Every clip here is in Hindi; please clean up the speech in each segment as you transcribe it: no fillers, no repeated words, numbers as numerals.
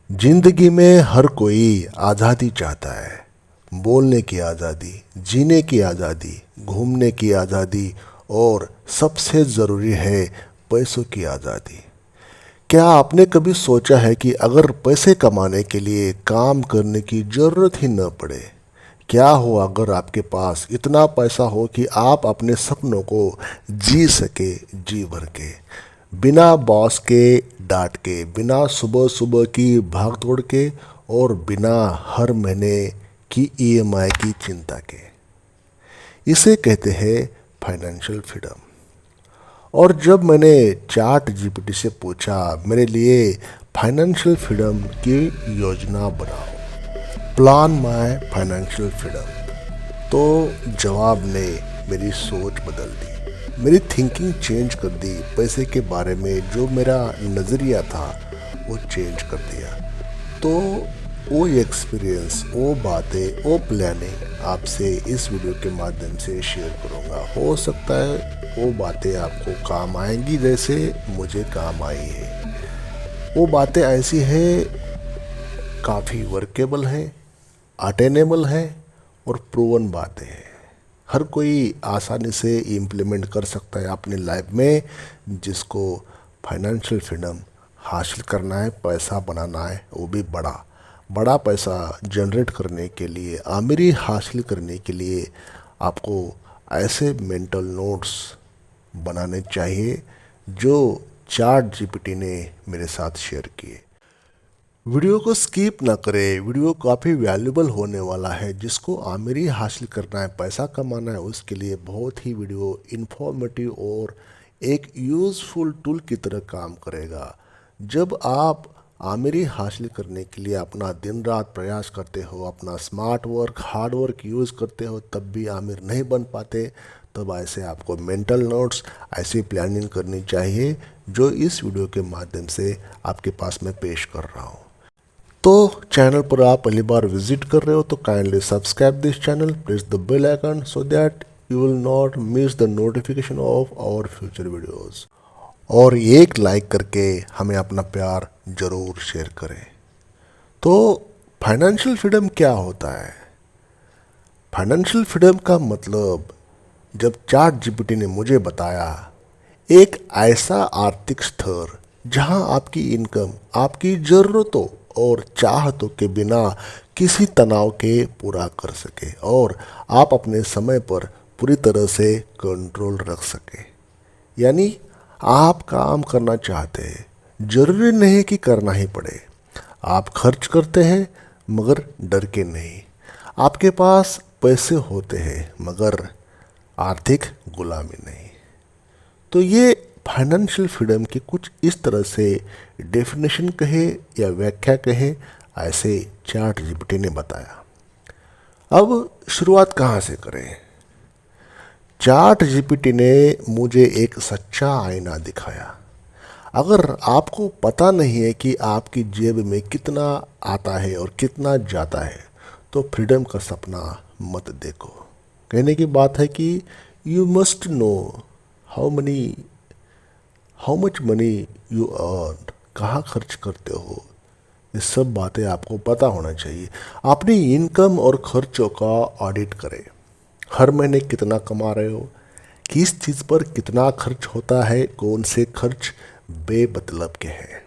जिंदगी में हर कोई आज़ादी चाहता है। बोलने की आज़ादी, जीने की आज़ादी, घूमने की आज़ादी और सबसे ज़रूरी है पैसों की आज़ादी। क्या आपने कभी सोचा है कि अगर पैसे कमाने के लिए काम करने की ज़रूरत ही न पड़े? क्या हो अगर आपके पास इतना पैसा हो कि आप अपने सपनों को जी सके, जी भर के, बिना बॉस के डांट के, बिना सुबह सुबह की भाग दौड़ के और बिना हर महीने की ईएमआई की चिंता के। इसे कहते हैं फाइनेंशियल फ्रीडम। और जब मैंने चैट जीपीटी से पूछा मेरे लिए फाइनेंशियल फ्रीडम की योजना बनाओ, प्लान माय फाइनेंशियल फ्रीडम, तो जवाब ने मेरी सोच बदल दी, मेरी थिंकिंग चेंज कर दी। पैसे के बारे में जो मेरा नज़रिया था वो चेंज कर दिया। तो वो एक्सपीरियंस, वो बातें, वो प्लानिंग आपसे इस वीडियो के माध्यम से शेयर करूँगा। हो सकता है वो बातें आपको काम आएंगी जैसे मुझे काम आई है। वो बातें ऐसी है, काफ़ी वर्केबल है, अटेनेबल है और प्रूवन बातें हैं। हर कोई आसानी से इम्प्लीमेंट कर सकता है अपनी लाइफ में, जिसको फाइनेंशियल फ्रीडम हासिल करना है, पैसा बनाना है, वो भी बड़ा बड़ा पैसा जनरेट करने के लिए, आमिरी हासिल करने के लिए आपको ऐसे मेंटल नोट्स बनाने चाहिए जो चैट जीपीटी ने मेरे साथ शेयर किए। वीडियो को स्किप ना करें, वीडियो काफ़ी वैल्यूबल होने वाला है। जिसको आमिरी हासिल करना है, पैसा कमाना है, उसके लिए बहुत ही वीडियो इन्फॉर्मेटिव और एक यूज़फुल टूल की तरह काम करेगा। जब आप आमिरी हासिल करने के लिए अपना दिन रात प्रयास करते हो, अपना smart work, hard work use करते हो, तब भी आमिर नहीं बन पाते, तब ऐसे आपको मेंटल नोट्स, ऐसी प्लानिंग करनी चाहिए जो इस वीडियो के माध्यम से आपके पास मैं पेश कर रहा हूँ। तो चैनल पर आप पहली बार विजिट कर रहे हो तो kindly subscribe this channel, press the bell icon so that you will not miss the notification of our future videos. और एक लाइक करके हमें अपना प्यार ज़रूर शेयर करें। तो फाइनेंशियल फ्रीडम क्या होता है? फाइनेंशियल फ्रीडम का मतलब, जब चैट जीपीटी ने मुझे बताया, एक ऐसा आर्थिक स्तर जहां आपकी इनकम आपकी ज़रूरतों और चाहतों के बिना किसी तनाव के पूरा कर सके और आप अपने समय पर पूरी तरह से कंट्रोल रख सके। यानी आप काम करना चाहते हैं, जरूरी नहीं कि करना ही पड़े। आप खर्च करते हैं मगर डर के नहीं। आपके पास पैसे होते हैं मगर आर्थिक गुलामी नहीं। तो ये फाइनेंशियल फ्रीडम की कुछ इस तरह से डेफिनेशन कहे या व्याख्या कहे, ऐसे चैट जीपीटी ने बताया। अब शुरुआत कहाँ से करें? चैट जीपीटी ने मुझे एक सच्चा आईना दिखाया। अगर आपको पता नहीं है कि आपकी जेब में कितना आता है और कितना जाता है, तो फ्रीडम का सपना मत देखो। कहने की बात है कि you must know how many how much money you earn, कहाँ खर्च करते हो। ये सब बातें आपको पता होना चाहिए। अपनी इनकम और खर्चों का ऑडिट करें। हर महीने कितना कमा रहे हो, किस चीज़ पर कितना खर्च होता है, कौन से खर्च बेमतलब के हैं।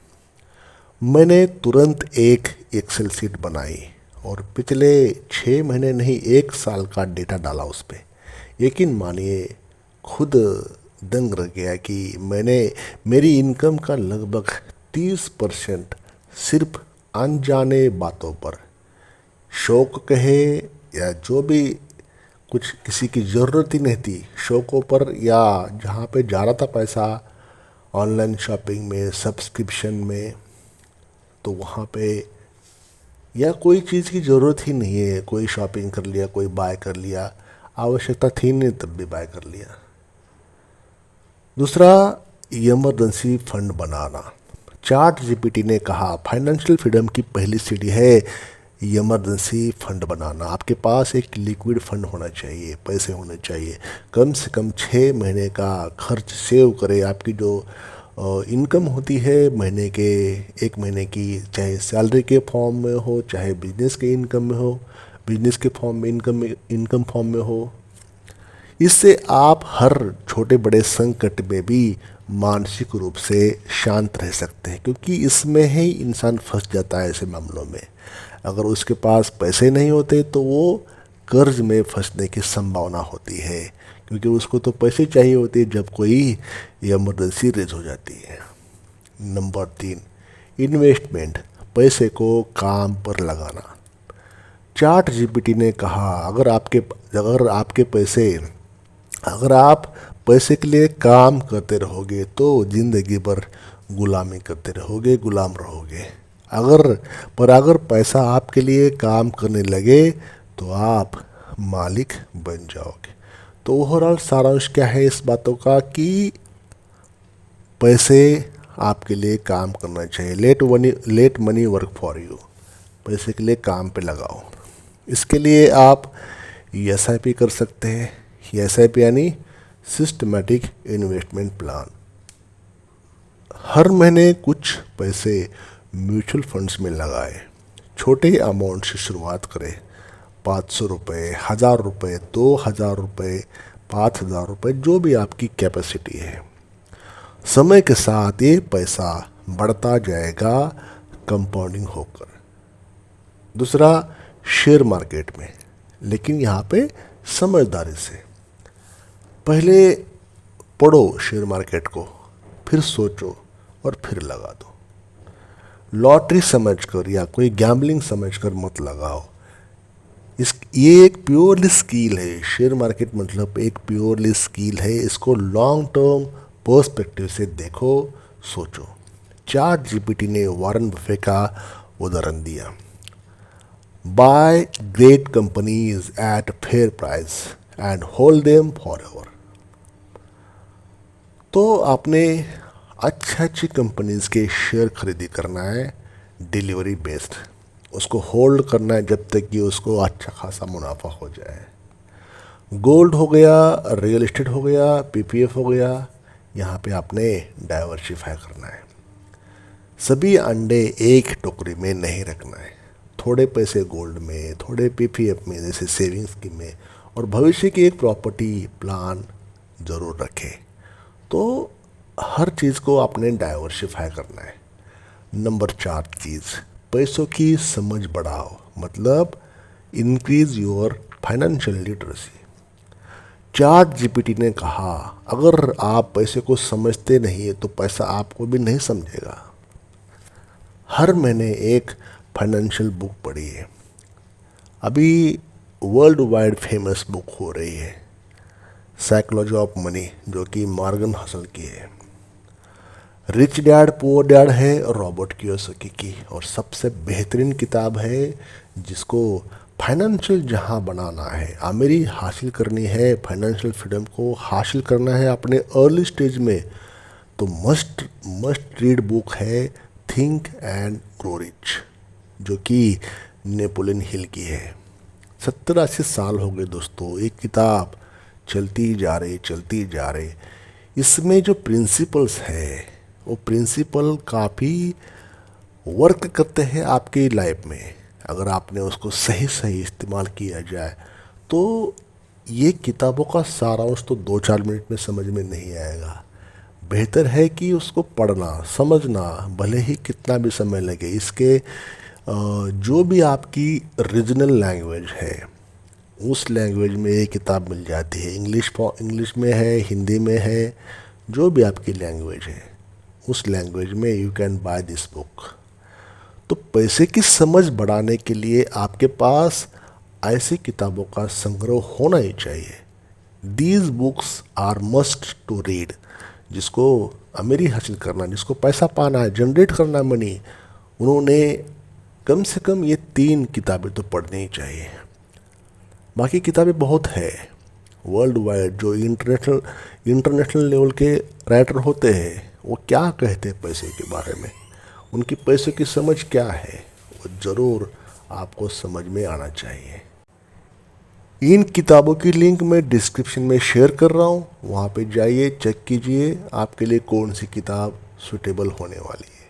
मैंने तुरंत एक एक्सेल शीट बनाई और पिछले 6 महीने नहीं 1 साल का डेटा डाला उस पर। यकीन मानिए, खुद दंग रह गया कि मैंने मेरी इनकम का लगभग 30% सिर्फ अनजाने बातों पर, शौक कहे या जो भी, कुछ किसी की ज़रूरत ही नहीं थी, शौकों पर, या जहाँ पे जा रहा था पैसा ऑनलाइन शॉपिंग में, सब्सक्रिप्शन में, तो वहाँ पे, या कोई चीज़ की ज़रूरत ही नहीं है, कोई शॉपिंग कर लिया, कोई बाय कर लिया, आवश्यकता थी नहीं तब भी बाय कर लिया। दूसरा, इमरजेंसी फंड बनाना। चैट जीपीटी ने कहा फाइनेंशियल फ्रीडम की पहली सीढ़ी है इमरजेंसी फंड बनाना। आपके पास एक लिक्विड फंड होना चाहिए, पैसे होने चाहिए। कम से कम 6 महीने का खर्च सेव करें। आपकी जो इनकम होती है महीने के, एक महीने की, चाहे सैलरी के फॉर्म में हो, चाहे बिजनेस के इनकम में हो, बिजनेस के फॉर्म में इनकम फॉर्म में हो। इससे आप हर छोटे बड़े संकट में भी मानसिक रूप से शांत रह सकते हैं, क्योंकि इसमें ही इंसान फंस जाता है ऐसे मामलों में। अगर उसके पास पैसे नहीं होते तो वो कर्ज में फंसने की संभावना होती है, क्योंकि उसको तो पैसे चाहिए होते हैं जब कोई इमरजेंसी रेज हो जाती है। नंबर 3, इन्वेस्टमेंट, पैसे को काम पर लगाना। चैट जीपीटी ने कहा अगर आप पैसे के लिए काम करते रहोगे तो जिंदगी भर गुलामी करते रहोगे, गुलाम रहोगे। अगर पैसा आपके लिए काम करने लगे तो आप मालिक बन जाओगे। तो ओवरऑल सारांश क्या है इस बातों का कि पैसे आपके लिए काम करना चाहिए। Late money work for you, पैसे के लिए काम पे लगाओ। इसके लिए आप एसआईपी कर सकते हैं। एसआईपी यानी सिस्टमैटिक इन्वेस्टमेंट प्लान। हर महीने कुछ पैसे म्यूचुअल फंड्स में लगाए। छोटे अमाउंट से शुरुआत करें, 500 रुपये, 1000 रुपये, 2000 रुपये, 5000 रुपये, जो भी आपकी कैपेसिटी है। समय के साथ ये पैसा बढ़ता जाएगा कंपाउंडिंग होकर। दूसरा, शेयर मार्केट में, लेकिन यहाँ पे समझदारी से। पहले पढ़ो शेयर मार्केट को, फिर सोचो और फिर लगा दो। लॉटरी समझकर या कोई गैम्बलिंग समझकर मत लगाओ। ये एक प्योरली स्किल है। शेयर मार्केट मतलब एक प्योरली स्किल है। इसको लॉन्ग टर्म पर्सपेक्टिव से देखो, सोचो। चैट जीपीटी ने वॉरेन बफे का उदाहरण दिया। Buy great companies at fair price and hold them forever. तो आपने अच्छी कंपनीज के शेयर खरीदी करना है, डिलीवरी बेस्ड। उसको होल्ड करना है जब तक कि उसको अच्छा खासा मुनाफा हो जाए। गोल्ड हो गया, रियल एस्टेट हो गया, पीपीएफ हो गया, यहाँ पे आपने डाइवर्सिफाई करना है। सभी अंडे एक टोकरी में नहीं रखना है। थोड़े पैसे गोल्ड में, थोड़े पीपीएफ में जैसे सेविंग स्कीम में, और भविष्य की एक प्रॉपर्टी प्लान ज़रूर रखें। तो हर चीज़ को आपने डाइवर्सिफाई करना है। नंबर 4 चीज़, पैसों की समझ बढ़ाओ, मतलब increase your financial literacy. Chat GPT ने कहा अगर आप पैसे को समझते नहीं है तो पैसा आपको भी नहीं समझेगा। हर महीने एक फाइनेंशियल बुक पढ़ी है। अभी वर्ल्ड वाइड फेमस बुक हो रही है साइकोलॉजी ऑफ मनी, जो कि मॉर्गन हसल की है। रिच डैड पुअर डैड है रॉबर्ट कियोसाकी की, और सबसे बेहतरीन किताब है जिसको फाइनेंशियल जहाँ बनाना है, अमीरी हासिल करनी है, फाइनेंशियल फ्रीडम को हासिल करना है अपने अर्ली स्टेज में, तो मस्ट रीड बुक है थिंक एंड ग्रो रिच, जो कि नेपोलियन हिल की है। 70-80 साल हो गए दोस्तों, एक किताब चलती जा रही। इसमें जो प्रिंसिपल्स है वो प्रिंसिपल काफ़ी वर्क करते हैं आपकी लाइफ में। अगर आपने उसको सही इस्तेमाल किया जाए तो ये किताबों का सारांश तो 2-4 मिनट में समझ में नहीं आएगा। बेहतर है कि उसको पढ़ना, समझना, भले ही कितना भी समय लगे। इसके जो भी आपकी रीजनल लैंग्वेज है उस लैंग्वेज में ये किताब मिल जाती है। इंग्लिश में है, हिंदी में है, जो भी आपकी लैंग्वेज है उस लैंग्वेज में you can by this book. तो पैसे की समझ बढ़ाने के लिए आपके पास ऐसी किताबों का संग्रह होना ही चाहिए। These books are must to read. जिसको अमीरी हासिल करना, जिसको पैसा पाना है, जनरेट करना मनी, उन्होंने कम से कम ये 3 किताबें तो पढ़नी ही चाहिए। बाकी किताबें बहुत है वर्ल्ड वाइड, जो इंटरनेशनल लेवल के राइटर होते हैं वो क्या कहते हैं पैसे के बारे में, उनकी पैसे की समझ क्या है, वो ज़रूर आपको समझ में आना चाहिए। इन किताबों की लिंक मैं डिस्क्रिप्शन में शेयर कर रहा हूँ, वहाँ पे जाइए, चेक कीजिए आपके लिए कौन सी किताब सुटेबल होने वाली है।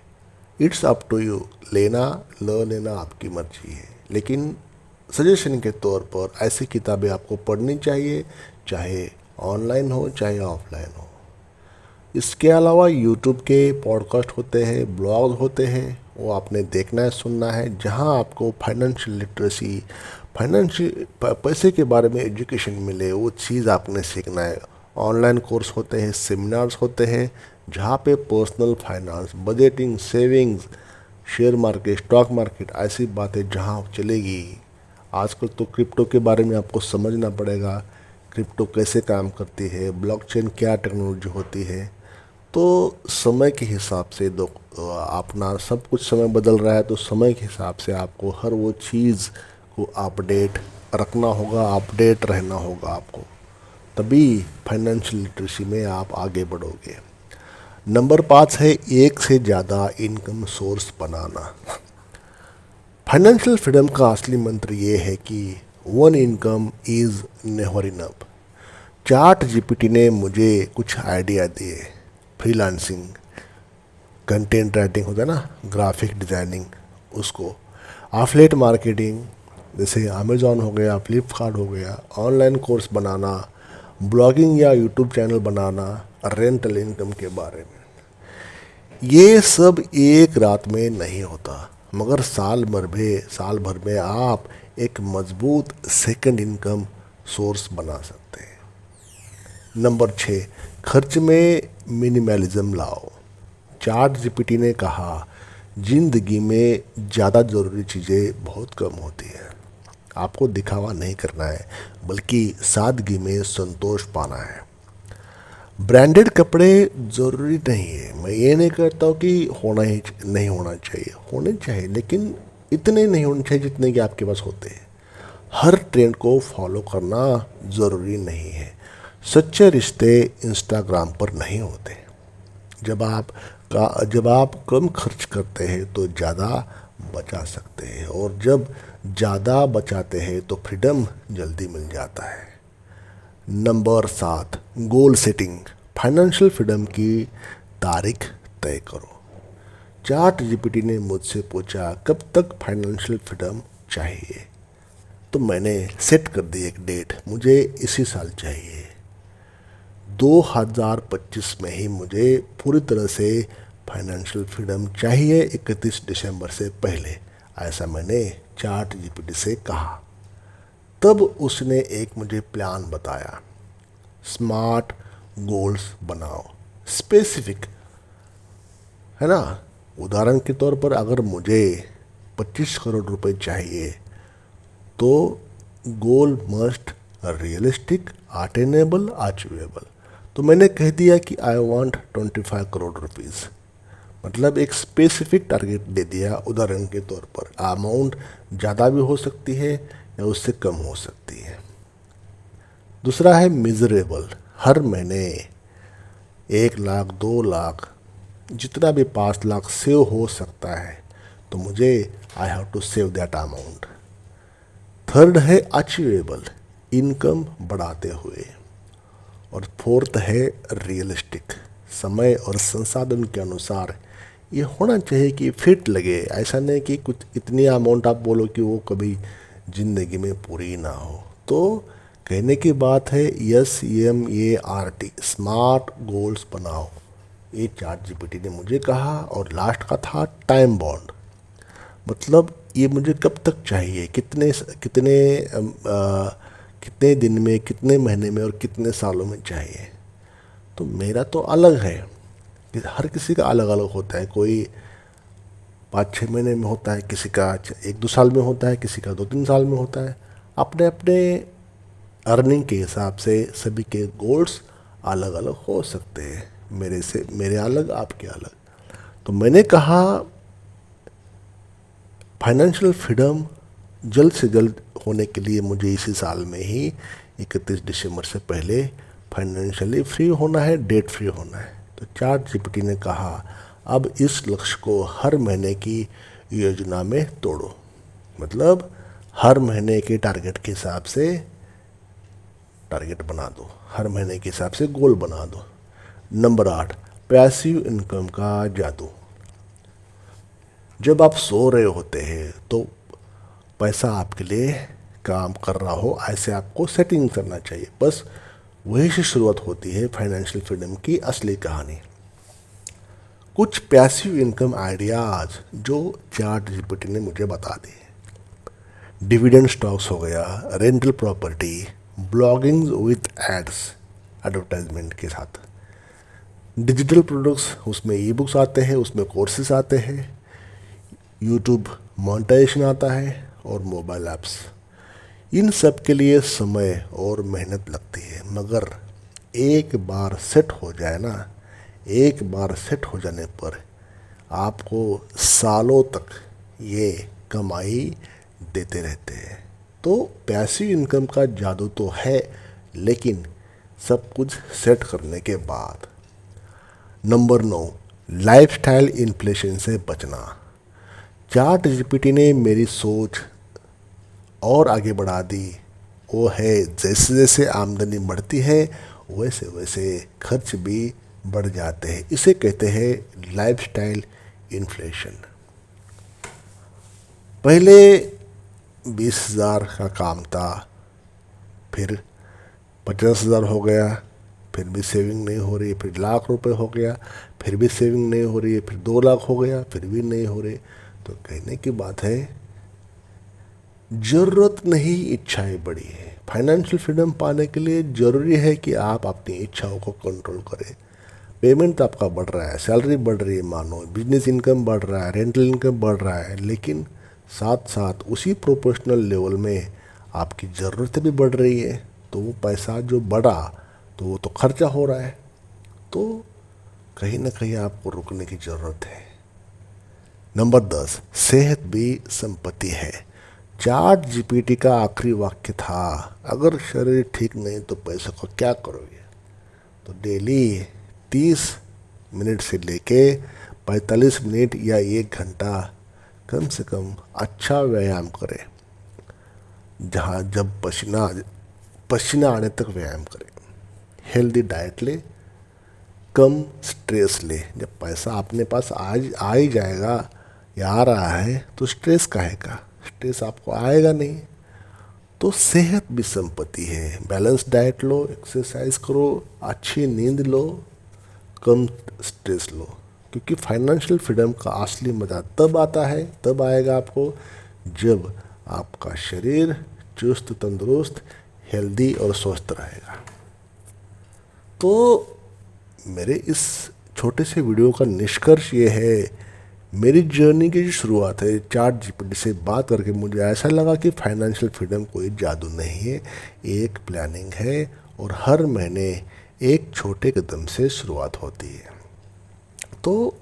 इट्स अप टू यू, लेना ल लेना आपकी मर्जी है, लेकिन सजेशन के तौर पर ऐसी किताबें आपको पढ़नी चाहिए, चाहे ऑनलाइन हो चाहे ऑफलाइन हो। इसके अलावा यूट्यूब के पॉडकास्ट होते हैं, ब्लॉग होते हैं, वो आपने देखना है, सुनना है, जहां आपको फाइनेंशियल लिटरेसी, फाइनेंशियल पैसे के बारे में एजुकेशन मिले, वो चीज़ आपने सीखना है। ऑनलाइन कोर्स होते हैं, सेमिनार्स होते हैं, जहाँ पे personal finance, budgeting, savings, share market, stock market, ऐसी बातें जहाँ चलेगी। आजकल तो क्रिप्टो के बारे में आपको समझना पड़ेगा, क्रिप्टो कैसे काम करती है, ब्लॉकचेन क्या टेक्नोलॉजी होती है। तो समय के हिसाब से दो, अपना सब कुछ समय बदल रहा है, तो समय के हिसाब से आपको हर वो चीज़ को अपडेट रखना होगा, अपडेट रहना होगा आपको, तभी फाइनेंशियल लिटरेसी में आप आगे बढ़ोगे। नंबर 5 है एक से ज़्यादा इनकम सोर्स बनाना। फाइनेंशियल फ्रीडम का असली मंत्र ये है कि one income is never enough. Chat GPT ने मुझे कुछ आइडिया दिए, फ्रीलांसिंग, कंटेंट राइटिंग होता है ना, ग्राफिक डिज़ाइनिंग, उसको एफिलिएट मार्केटिंग जैसे अमेज़ॉन हो गया, फ्लिपकार्ट हो गया, ऑनलाइन कोर्स बनाना, ब्लॉगिंग या यूट्यूब चैनल बनाना, रेंटल इनकम के बारे में। ये सब एक रात में नहीं होता, मगर साल भर में आप एक मजबूत सेकंड इनकम सोर्स बना सकते हैं। नंबर 6, खर्च में मिनिमलिज्म लाओ। चैट जीपीटी ने कहा, जिंदगी में ज़्यादा ज़रूरी चीज़ें बहुत कम होती हैं। आपको दिखावा नहीं करना है, बल्कि सादगी में संतोष पाना है। ब्रांडेड कपड़े ज़रूरी नहीं है, मैं ये नहीं कहता हूँ कि नहीं होना चाहिए, होने चाहिए, लेकिन इतने नहीं होने चाहिए जितने कि आपके पास होते हैं। हर ट्रेंड को फॉलो करना ज़रूरी नहीं है। सच्चे रिश्ते इंस्टाग्राम पर नहीं होते। जब आप कम खर्च करते हैं तो ज़्यादा बचा सकते हैं, और जब ज़्यादा बचाते हैं तो फ्रीडम जल्दी मिल जाता है। Number 7, goal setting. Financial freedom की तारीख तय करो। चैट जीपीटी ने मुझसे पूछा, कब तक फाइनेंशियल फ्रीडम चाहिए, तो मैंने सेट कर दी एक डेट, मुझे इसी साल चाहिए। 2025 में ही मुझे पूरी तरह से फाइनेंशियल फ्रीडम चाहिए, 31 दिसंबर से पहले, ऐसा मैंने चैट जीपीटी से कहा। तब उसने एक मुझे प्लान बताया, स्मार्ट गोल्स बनाओ, स्पेसिफिक, है ना। उदाहरण के तौर पर अगर मुझे 25 करोड़ रुपए चाहिए, तो गोल मस्ट रियलिस्टिक, अटेनेबल, अचीवेबल। तो मैंने कह दिया कि आई वांट 25 करोड़ रुपीज़, मतलब एक स्पेसिफिक टारगेट दे दिया। उदाहरण के तौर पर अमाउंट ज़्यादा भी हो सकती है या उससे कम हो सकती है। दूसरा है मिजरेबल, हर महीने 1 लाख, 2 लाख, जितना भी 5 लाख सेव हो सकता है, तो मुझे I have to save that amount. Third है अचीवेबल, इनकम बढ़ाते हुए। और फोर्थ है रियलिस्टिक, समय और संसाधन के अनुसार ये होना चाहिए कि फिट लगे। ऐसा नहीं कि कुछ इतनी अमाउंट आप बोलो कि वो कभी ज़िंदगी में पूरी ना हो। तो कहने की बात है SMART, स्मार्ट गोल्स बनाओ, ये चैट जीपीटी ने मुझे कहा। और लास्ट का था टाइम बॉन्ड, मतलब ये मुझे कब तक चाहिए, कितने कितने कितने दिन में, कितने महीने में और कितने सालों में चाहिए। तो मेरा तो अलग है, हर किसी का अलग अलग होता है। कोई 5-6 महीने में होता है, किसी का 1-2 साल में होता है, किसी का 2-3 साल में होता है। अपने अपने अर्निंग के हिसाब से सभी के गोल्स अलग अलग हो सकते हैं, मेरे अलग, आपके अलग। तो मैंने कहा फाइनेंशियल फ्रीडम जल्द से जल्द होने के लिए मुझे इसी साल में ही 31 दिसंबर से पहले फाइनेंशियली फ्री होना है, डेट फ्री होना है। तो चैट जीपीटी ने कहा, अब इस लक्ष्य को हर महीने की योजना में तोड़ो, मतलब हर महीने के टारगेट के हिसाब से टारगेट बना दो, हर महीने के हिसाब से गोल बना दो। नंबर 8, पैसिव इनकम का जादू। जब आप सो रहे होते हैं तो पैसा आपके लिए काम कर रहा हो, ऐसे आपको सेटिंग करना चाहिए। बस वही से शुरुआत होती है फाइनेंशियल फ्रीडम की असली कहानी। कुछ पैसिव इनकम आइडियाज जो चैट जीपीटी ने मुझे बता दिए। डिविडेंड स्टॉक्स हो गया, rental property, blogging with ads, advertisement के साथ, डिजिटल प्रोडक्ट्स, उसमें ई बुक्स आते हैं, उसमें कोर्सेज आते हैं, यूट्यूब मोनेटाइजेशन आता है और मोबाइल ऐप्स। इन सब के लिए समय और मेहनत लगती है, मगर एक बार सेट हो जाए ना, एक बार सेट हो जाने पर आपको सालों तक ये कमाई देते रहते हैं। तो पैसिव इनकम का जादू तो है, लेकिन सब कुछ सेट करने के बाद। नंबर 9, लाइफस्टाइल इन्फ्लेशन से बचना। चैट जीपीटी ने मेरी सोच और आगे बढ़ा दी। वो है, जैसे जैसे आमदनी बढ़ती है वैसे वैसे खर्च भी बढ़ जाते हैं। इसे कहते हैं लाइफस्टाइल इन्फ्लेशन। पहले 20,000 का काम था, फिर 50,000 हो गया, फिर भी सेविंग नहीं हो रही, फिर ₹1,00,000 हो गया, फिर भी सेविंग नहीं हो रही है, फिर 2 लाख हो गया, फिर भी नहीं हो रही। तो कहने की बात है, ज़रूरत नहीं, इच्छाएं बड़ी है। फाइनेंशियल फ्रीडम पाने के लिए ज़रूरी है कि आप अपनी इच्छाओं को कंट्रोल करें। पेमेंट आपका बढ़ रहा है, सैलरी बढ़ रही है, मानो बिजनेस इनकम बढ़ रहा है, रेंटल इनकम बढ़ रहा है, लेकिन साथ साथ उसी प्रोपोर्शनल लेवल में आपकी ज़रूरतें भी बढ़ रही है। तो वो पैसा जो बढ़ा तो वो तो खर्चा हो रहा है। तो कहीं ना कहीं आपको रुकने की ज़रूरत है। नंबर 10, सेहत भी संपत्ति है। चैट जीपीटी का आखिरी वाक्य था, अगर शरीर ठीक नहीं तो पैसों को क्या करोगे। तो डेली 30 मिनट से लेके 45 मिनट या 1 घंटा कम से कम अच्छा व्यायाम करें, जहाँ जब पसीना पसीना आने तक व्यायाम करें। हेल्दी डाइट ले, कम स्ट्रेस ले। जब पैसा अपने पास आ ही जाएगा या आ रहा है तो स्ट्रेस काहे का, स्ट्रेस आपको आएगा नहीं। तो सेहत भी संपत्ति है। बैलेंस डाइट लो, एक्सरसाइज करो, अच्छी नींद लो, कम स्ट्रेस लो, क्योंकि फाइनेंशियल फ्रीडम का असली मज़ा तब आता है, तब आएगा आपको, जब आपका शरीर चुस्त तंदुरुस्त, हेल्दी और स्वस्थ रहेगा। तो मेरे इस छोटे से वीडियो का निष्कर्ष ये है, मेरी जर्नी की जो शुरुआत है चैट जीपीटी से बात करके मुझे ऐसा लगा कि फाइनेंशियल फ्रीडम कोई जादू नहीं है, एक प्लानिंग है और हर महीने एक छोटे कदम से शुरुआत होती है। तो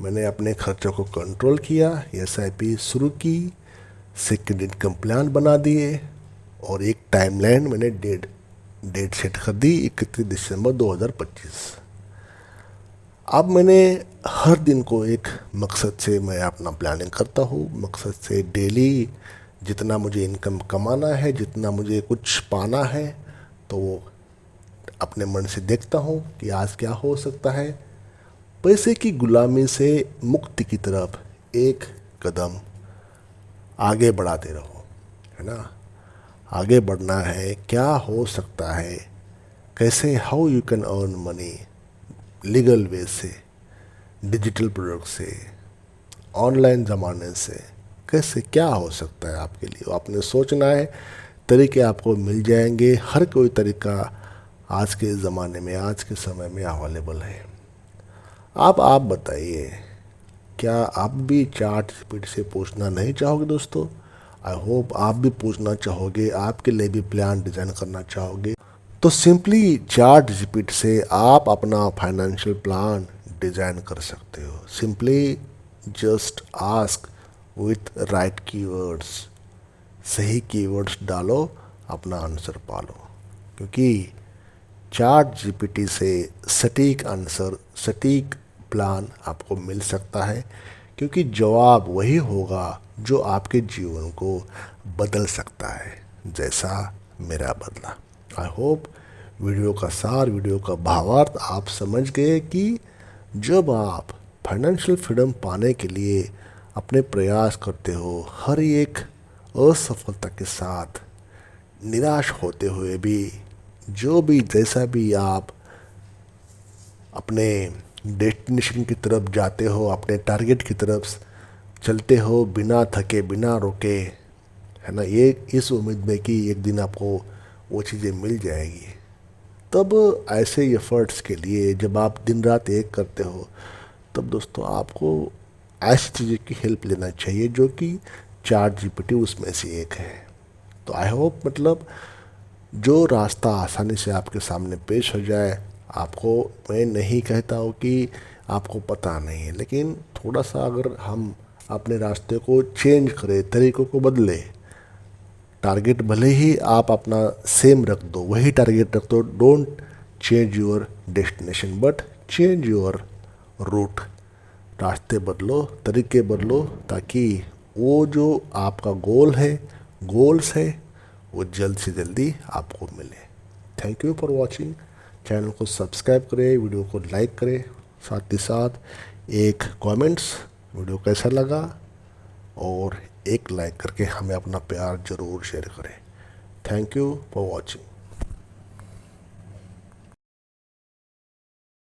मैंने अपने खर्चों को कंट्रोल किया, एसआईपी शुरू की, सेकंड इनकम प्लान बना दिए और एक टाइमलाइन मैंने डेट सेट कर दी, 31 दिसंबर 2025। अब मैंने हर दिन को एक मकसद से मैं अपना प्लानिंग करता हूँ। मकसद से डेली जितना मुझे इनकम कमाना है, जितना मुझे कुछ पाना है, तो वो अपने मन से देखता हूँ कि आज क्या हो सकता है। पैसे की गुलामी से मुक्ति की तरफ एक कदम आगे बढ़ाते रहो, है ना। आगे बढ़ना है, क्या हो सकता है, कैसे, how you can earn money legal way से, डिजिटल प्रोडक्ट से, ऑनलाइन ज़माने से, कैसे क्या हो सकता है आपके लिए, आपने सोचना है। तरीके आपको मिल जाएंगे, हर कोई तरीका आज के ज़माने में, आज के समय में अवेलेबल है। आप बताइए, क्या आप भी चैट जीपीटी से पूछना नहीं चाहोगे दोस्तों? आई होप आप भी पूछना चाहोगे, आपके लिए भी प्लान डिज़ाइन करना चाहोगे। तो सिंपली चैट जीपीटी से आप अपना फाइनेंशियल प्लान डिज़ाइन कर सकते हो। Simply just ask with right keywords, सही कीवर्ड्स डालो, अपना आंसर पालो, क्योंकि चैट जीपीटी से सटीक आंसर, सटीक प्लान आपको मिल सकता है, क्योंकि जवाब वही होगा जो आपके जीवन को बदल सकता है, जैसा मेरा बदला। आई होप वीडियो का सार, वीडियो का भावार्थ आप समझ गए कि जब आप फाइनेंशियल फ्रीडम पाने के लिए अपने प्रयास करते हो, हर एक असफलता के साथ निराश होते हुए भी, जो भी जैसा भी आप अपने डेस्टिनेशन की तरफ जाते हो, अपने टारगेट की तरफ चलते हो बिना थके बिना रुके, है ना, ये इस उम्मीद में कि एक दिन आपको वो चीज़ें मिल जाएगी। तब ऐसे एफर्ट्स के लिए जब आप दिन रात एक करते हो, तब दोस्तों आपको ऐसी चीज़ें की हेल्प लेना चाहिए जो कि चैट जीपीटी उसमें से एक है। तो आई होप मतलब जो रास्ता आसानी से आपके सामने पेश हो जाए, आपको, मैं नहीं कहता हूँ कि आपको पता नहीं है, लेकिन थोड़ा सा अगर हम अपने रास्ते को चेंज करें, तरीक़ों को बदलें, टारगेट भले ही आप अपना सेम रख दो, वही टारगेट रख दो, don't change your destination but change your route. रास्ते बदलो, तरीके बदलो, ताकि वो जो आपका गोल्स है, वो जल्द से जल्दी आपको मिले। Thank you for watching. Channel को सब्सक्राइब करें, वीडियो को लाइक करें, साथ ही साथ एक कमेंट्स वीडियो कैसा लगा और एक लाइक करके हमें अपना प्यार ज़रूर शेयर करें। Thank you for watching.